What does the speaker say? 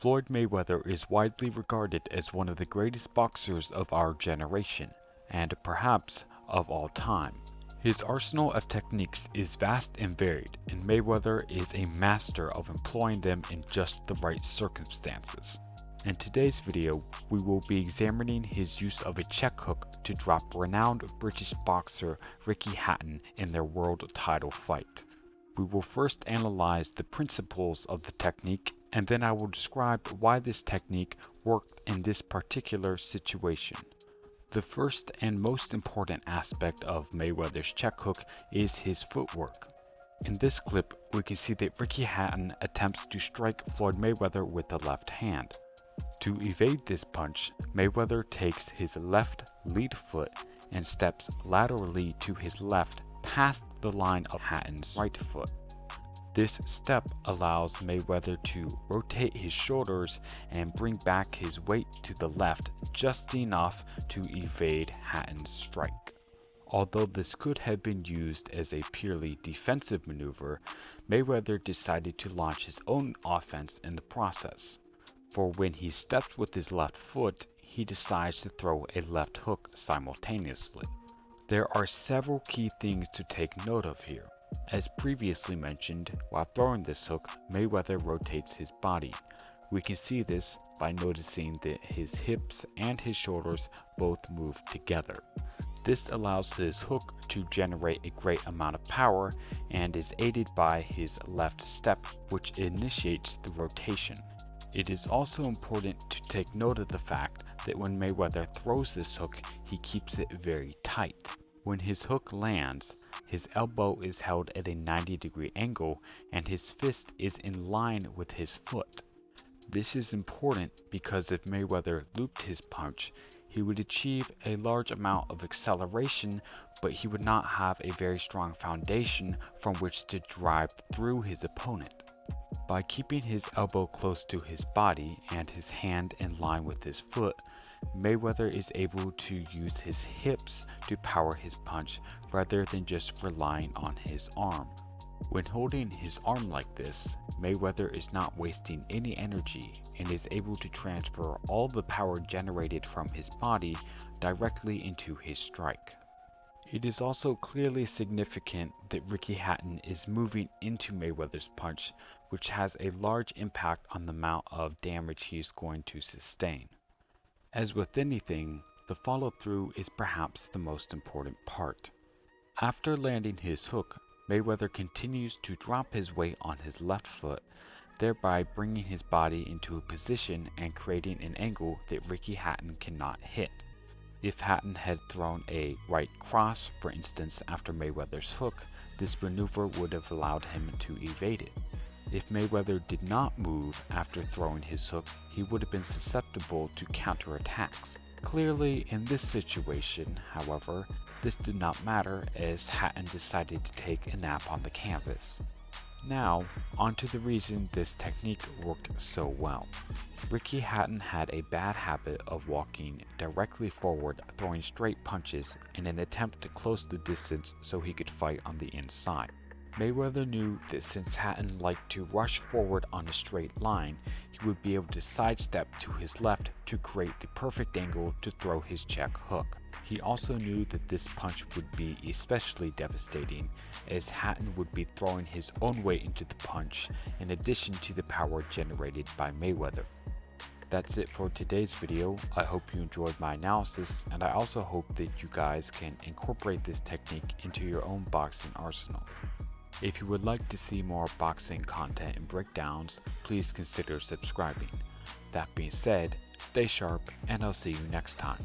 Floyd Mayweather is widely regarded as one of the greatest boxers of our generation, and perhaps of all time. His arsenal of techniques is vast and varied, and Mayweather is a master of employing them in just the right circumstances. In today's video, we will be examining his use of a check hook to drop renowned British boxer Ricky Hatton in their world title fight. We will first analyze the principles of the technique, and then I will describe why this technique worked in this particular situation. The first and most important aspect of Mayweather's check hook is his footwork. In this clip, we can see that Ricky Hatton attempts to strike Floyd Mayweather with the left hand. To evade this punch, Mayweather takes his left lead foot and steps laterally to his left past the line of Hatton's right foot. This step allows Mayweather to rotate his shoulders and bring back his weight to the left just enough to evade Hatton's strike. Although this could have been used as a purely defensive maneuver, Mayweather decided to launch his own offense in the process. For when he steps with his left foot, he decides to throw a left hook simultaneously. There are several key things to take note of here. As previously mentioned, while throwing this hook, Mayweather rotates his body. We can see this by noticing that his hips and his shoulders both move together. This allows his hook to generate a great amount of power and is aided by his left step, which initiates the rotation. It is also important to take note of the fact that when Mayweather throws this hook, he keeps it very tight. When his hook lands, his elbow is held at a 90-degree angle and his fist is in line with his foot. This is important because if Mayweather looped his punch, he would achieve a large amount of acceleration, but he would not have a very strong foundation from which to drive through his opponent. By keeping his elbow close to his body and his hand in line with his foot, Mayweather is able to use his hips to power his punch rather than just relying on his arm. When holding his arm like this, Mayweather is not wasting any energy and is able to transfer all the power generated from his body directly into his strike. It is also clearly significant that Ricky Hatton is moving into Mayweather's punch, which has a large impact on the amount of damage he is going to sustain. As with anything, the follow-through is perhaps the most important part. After landing his hook, Mayweather continues to drop his weight on his left foot, thereby bringing his body into a position and creating an angle that Ricky Hatton cannot hit. If Hatton had thrown a right cross, for instance, after Mayweather's hook, this maneuver would have allowed him to evade it. If Mayweather did not move after throwing his hook, he would have been susceptible to counterattacks. Clearly, in this situation, however, this did not matter as Hatton decided to take a nap on the canvas. Now, onto the reason this technique worked so well. Ricky Hatton had a bad habit of walking directly forward, throwing straight punches in an attempt to close the distance so he could fight on the inside. Mayweather knew that since Hatton liked to rush forward on a straight line, he would be able to sidestep to his left to create the perfect angle to throw his check hook. He also knew that this punch would be especially devastating, as Hatton would be throwing his own weight into the punch in addition to the power generated by Mayweather. That's it for today's video. I hope you enjoyed my analysis, and I also hope that you guys can incorporate this technique into your own boxing arsenal. If you would like to see more boxing content and breakdowns, please consider subscribing. That being said, stay sharp and I'll see you next time.